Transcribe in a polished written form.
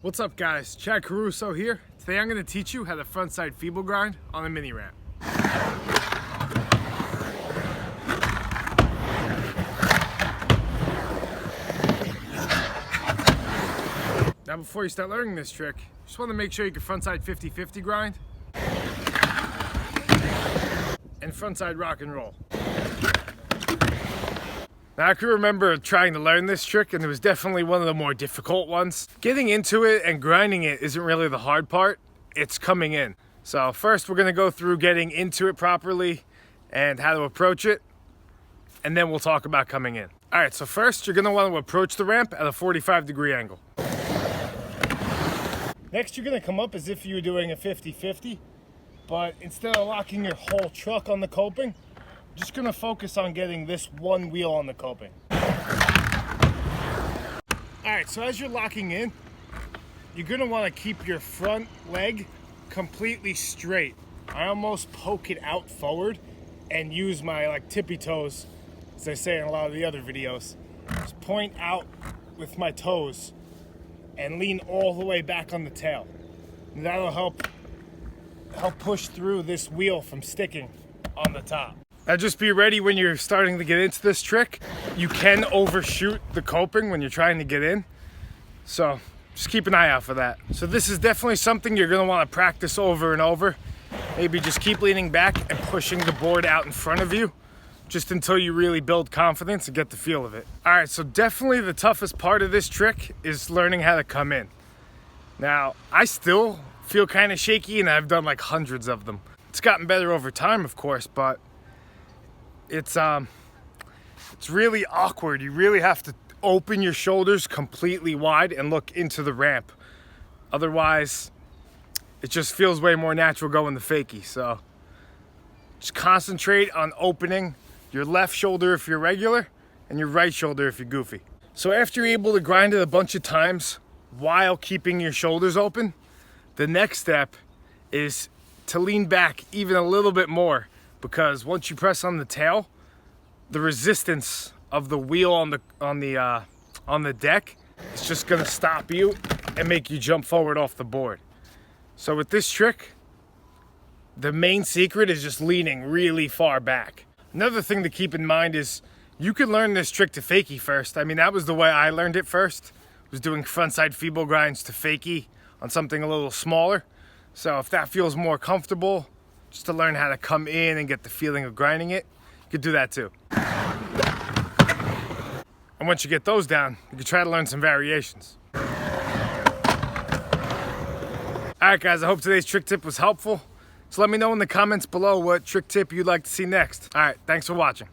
What's up guys, Chad Caruso here. Today I'm going to teach you how to frontside feeble grind on a mini ramp. Now before you start learning this trick, just want to make sure you can frontside 50-50 grind and frontside rock and roll. Now I can remember trying to learn this trick and it was definitely one of the more difficult ones. Getting into it and grinding it isn't really the hard part, it's coming in. So first we're going to go through getting into it properly and how to approach it, and then we'll talk about coming in. Alright, so first you're going to want to approach the ramp at a 45-degree angle. Next you're going to come up as if you were doing a 50-50, but instead of locking your whole truck on the coping, just gonna focus on getting this one wheel on the coping. Alright, so as you're locking in, you're gonna wanna keep your front leg completely straight. I almost poke it out forward and use my tippy toes, as I say in a lot of the other videos. Just point out with my toes and lean all the way back on the tail. And that'll help push through this wheel from sticking on the top. Now just be ready when you're starting to get into this trick. You can overshoot the coping when you're trying to get in. So just keep an eye out for that. So this is definitely something you're gonna wanna practice over and over. Maybe just keep leaning back and pushing the board out in front of you just until you really build confidence and get the feel of it. All right, so definitely the toughest part of this trick is learning how to come in. Now, I still feel kind of shaky and I've done like hundreds of them. It's gotten better over time, of course, but it's really awkward. You really have to open your shoulders completely wide and look into the ramp. Otherwise, it just feels way more natural going the fakie. So just concentrate on opening your left shoulder if you're regular and your right shoulder if you're goofy. So after you're able to grind it a bunch of times while keeping your shoulders open, the next step is to lean back even a little bit more, because once you press on the tail, the resistance of the wheel on the deck is just gonna stop you and make you jump forward off the board. So with this trick, the main secret is just leaning really far back. Another thing to keep in mind is you can learn this trick to fakie first. I mean, that was the way I learned it first, was doing frontside feeble grinds to fakie on something a little smaller. So if that feels more comfortable, just to learn how to come in and get the feeling of grinding it, you could do that too. And once you get those down, you can try to learn some variations. Alright guys, I hope today's trick tip was helpful. So let me know in the comments below what trick tip you'd like to see next. Alright, thanks for watching.